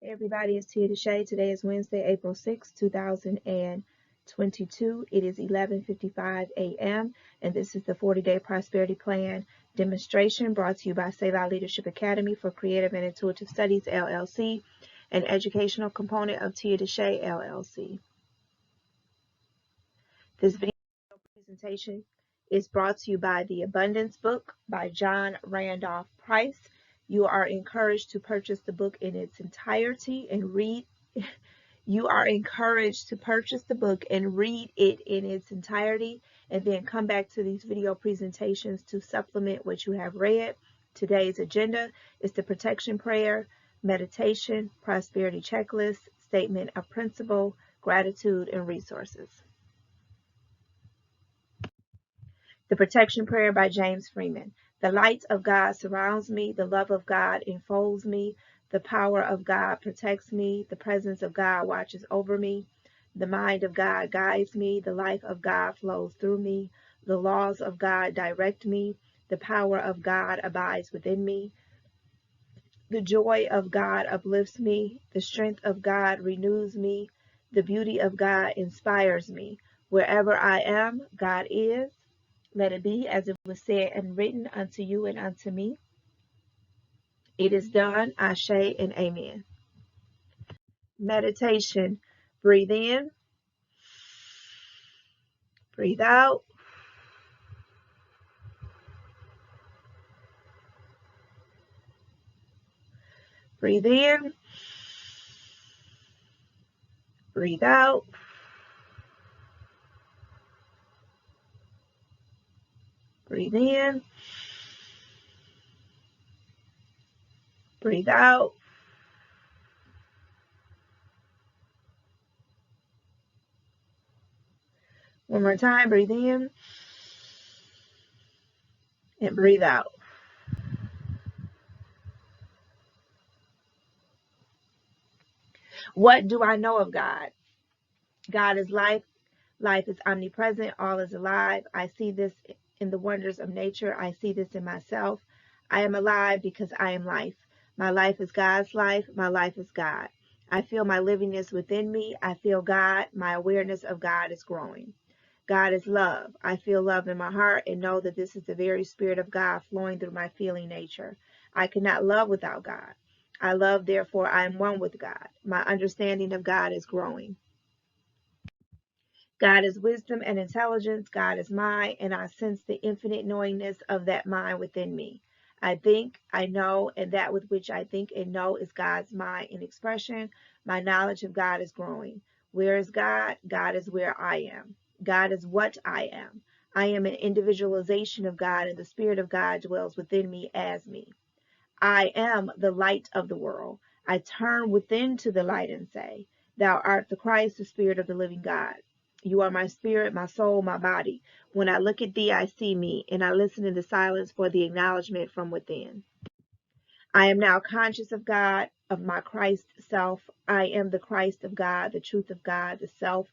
Hey everybody, it's Tia DeShay. Today is Wednesday, April 6, 2022. It is 11:55 a.m. and this is the 40-day prosperity plan demonstration brought to you by Save Our Leadership Academy for Creative and Intuitive Studies, LLC, an educational component of Tia DeShay, LLC. This video presentation is brought to you by The Abundance Book by John Randolph Price. You are encouraged to purchase the book in its entirety and read. You are encouraged to purchase the book and read it in its entirety, and then come back to these video presentations to supplement what you have read. Today's agenda is the protection prayer, meditation, prosperity checklist, statement of principle, gratitude, and resources. The Protection Prayer by James Freeman. The light of God surrounds me. The love of God enfolds me. The power of God protects me. The presence of God watches over me. The mind of God guides me. The life of God flows through me. The laws of God direct me. The power of God abides within me. The joy of God uplifts me. The strength of God renews me. The beauty of God inspires me. Wherever I am, God is. Let it be as it was said and written unto you and unto me. It is done, Ashe and Amen. Meditation. Breathe in. Breathe out. Breathe in. Breathe out. Breathe in. Breathe out. One more time. Breathe in. And breathe out. What do I know of God? God is life. Life is omnipresent. All is alive. I see this in the wonders of nature. I see this in myself. I am alive because I am life. My life is God's life. My life is God. I feel my livingness within me. I feel God. My awareness of God is growing. God is love. I feel love in my heart and know that this is the very spirit of God flowing through my feeling nature. I cannot love without God. I love, therefore I am one with God. My understanding of God is growing. God is wisdom and intelligence. God is mind, and I sense the infinite knowingness of that mind within me. I think, I know, and that with which I think and know is God's mind in expression. My knowledge of God is growing. Where is God? God is where I am. God is what I am. I am an individualization of God, and the Spirit of God dwells within me as me. I am the light of the world. I turn within to the light and say, Thou art the Christ, the Spirit of the living God. You are my spirit, my soul, my body. When I look at thee, I see me, and I listen in the silence for the acknowledgement from within. I am now conscious of God, of my Christ self. I am the Christ of God, the truth of God, the self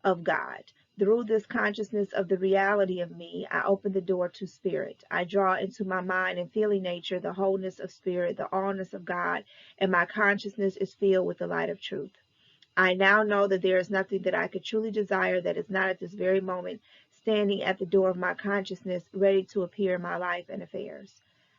of God. Through this consciousness of the reality of me, I open the door to spirit. I draw into my mind and feeling nature the wholeness of spirit, the allness of God, and my consciousness is filled with the light of truth. I now know that there is nothing that I could truly desire that is not at this very moment standing at the door of my consciousness, ready to appear in my life and affairs.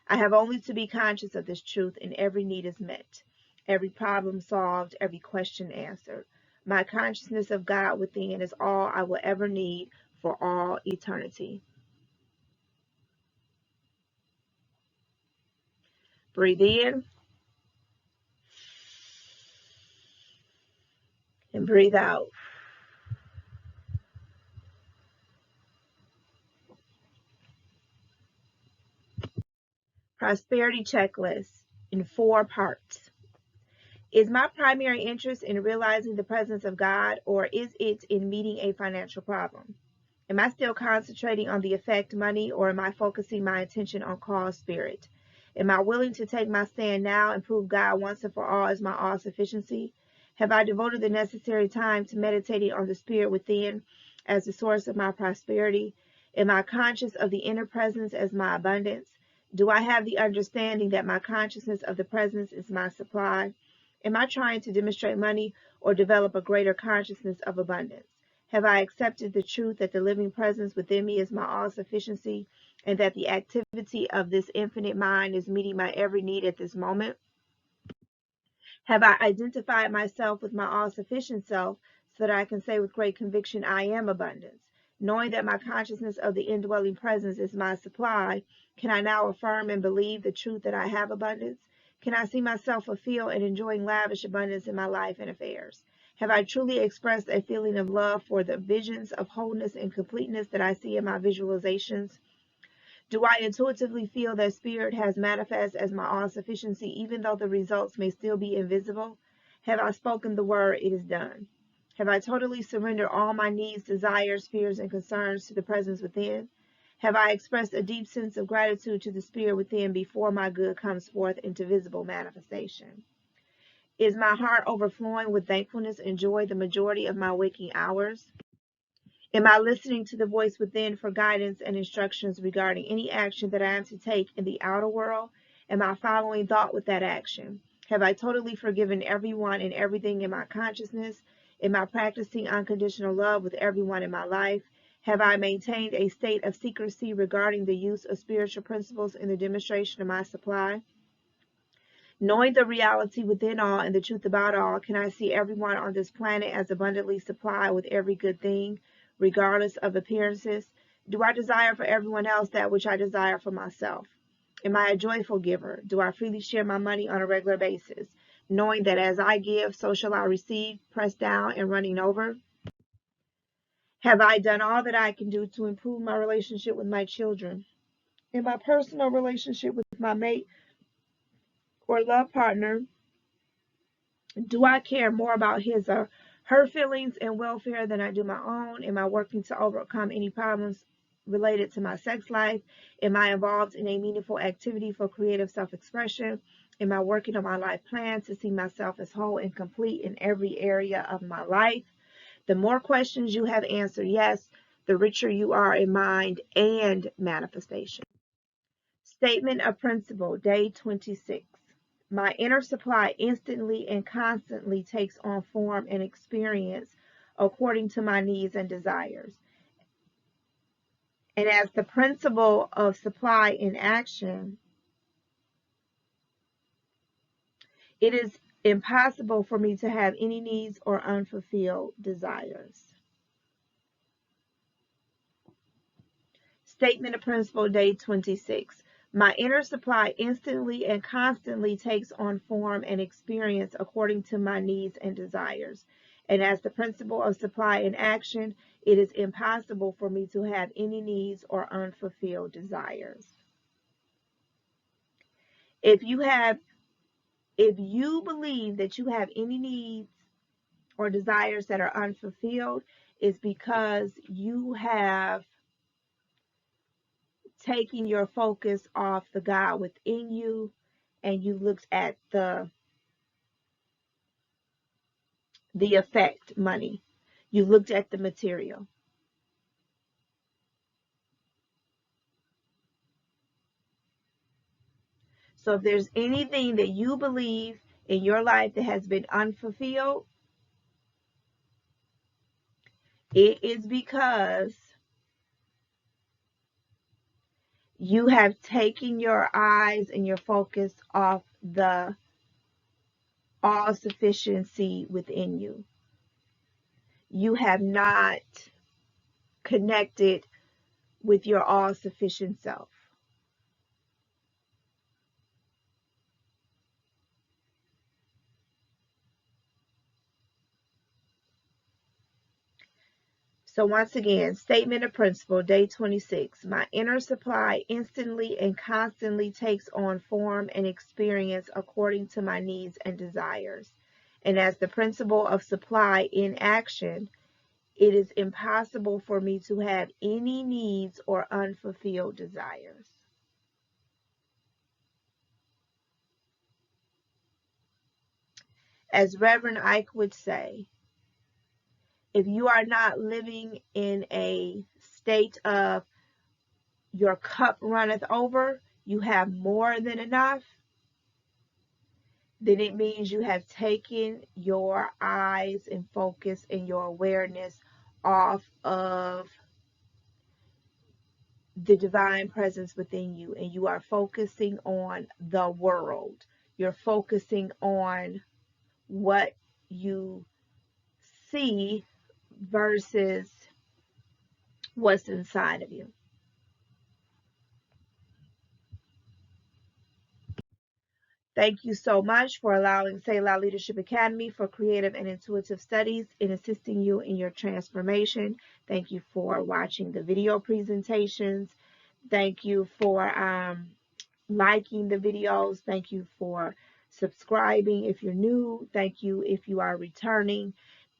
I have only to be conscious of this truth, and every need is met, every problem solved, every question answered. My consciousness of God within is all I will ever need for all eternity. Breathe in and breathe out. Prosperity checklist in 4 parts. Is my primary interest in realizing the presence of God, or is it in meeting a financial problem? Am I still concentrating on the effect money, or am I focusing my attention on cause spirit? Am I willing to take my stand now and prove God once and for all as my all sufficiency? Have I devoted the necessary time to meditating on the spirit within as the source of my prosperity? Am I conscious of the inner presence as my abundance? Do I have the understanding that my consciousness of the presence is my supply? Am I trying to demonstrate money or develop a greater consciousness of abundance? Have I accepted the truth that the living presence within me is my all sufficiency and that the activity of this infinite mind is meeting my every need at this moment? Have I identified myself with my all sufficient self so that I can say with great conviction, I am abundance? Knowing that my consciousness of the indwelling presence is my supply, can I now affirm and believe the truth that I have abundance? Can I see myself fulfilled and enjoying lavish abundance in my life and affairs? Have I truly expressed a feeling of love for the visions of wholeness and completeness that I see in my visualizations? Do I intuitively feel that spirit has manifest as my all sufficiency, even though the results may still be invisible? Have I spoken the word, it is done? Have I totally surrendered all my needs, desires, fears, and concerns to the presence within? Have I expressed a deep sense of gratitude to the spirit within before my good comes forth into visible manifestation? Is my heart overflowing with thankfulness and joy the majority of my waking hours? Am I listening to the voice within for guidance and instructions regarding any action that I am to take in the outer world? Am I following thought with that action? Have I totally forgiven everyone and everything in my consciousness? Am I practicing unconditional love with everyone in my life? Have I maintained a state of secrecy regarding the use of spiritual principles in the demonstration of my supply? Knowing the reality within all and the truth about all, can I see everyone on this planet as abundantly supplied with every good thing, regardless of appearances? Do I desire for everyone else that which I desire for myself? Am I a joyful giver? Do I freely share my money on a regular basis, knowing that as I give, so shall I receive, pressed down and running over? Have I done all that I can do to improve my relationship with my children? In my personal relationship with my mate or love partner, do I care more about his or her feelings and welfare than I do my own? Am I working to overcome any problems related to my sex life? Am I involved in a meaningful activity for creative self-expression? Am I working on my life plan to see myself as whole and complete in every area of my life? The more questions you have answered yes, the richer you are in mind and manifestation. Statement of principle, day 26. My inner supply instantly and constantly takes on form and experience according to my needs and desires. And as the principle of supply in action, it is impossible for me to have any needs or unfulfilled desires. Statement of principle, day 26. My inner supply instantly and constantly takes on form and experience according to my needs and desires. And as the principle of supply in action, it is impossible for me to have any needs or unfulfilled desires. If you believe that you have any needs or desires that are unfulfilled, it's because you have taking your focus off the God within you and you looked at the effect, money. You looked at the material. So if there's anything that you believe in your life that has been unfulfilled, it is because you have taken your eyes and your focus off the all sufficiency within you. You have not connected with your all sufficient self. So once again, statement of principle, day 26. My inner supply instantly and constantly takes on form and experience according to my needs and desires. And as the principle of supply in action, it is impossible for me to have any needs or unfulfilled desires. As Reverend Ike would say, if you are not living in a state of your cup runneth over, you have more than enough, then it means you have taken your eyes and focus and your awareness off of the divine presence within you, and you are focusing on the world. You're focusing on what you see versus what's inside of you. Thank you so much for allowing Selah Leadership Academy for creative and intuitive studies in assisting you in your transformation. Thank you for watching the video presentations. Thank you for liking the videos. Thank you for subscribing if you're new. Thank you if you are returning.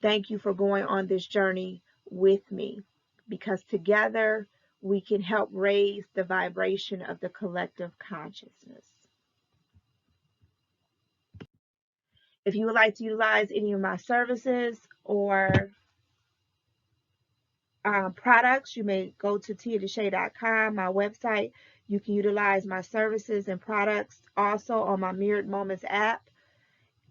Thank you for going on this journey with me, because together we can help raise the vibration of the collective consciousness. If you would like to utilize any of my services or products, you may go to tiadeshay.com, my website. You can utilize my services and products also on my Mirrored Moments app.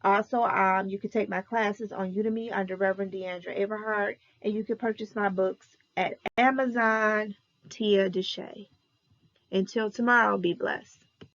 Also, you can take my classes on Udemy under Reverend Deandra Everhart, and you can purchase my books at Amazon, Tia DeShay. Until tomorrow, be blessed.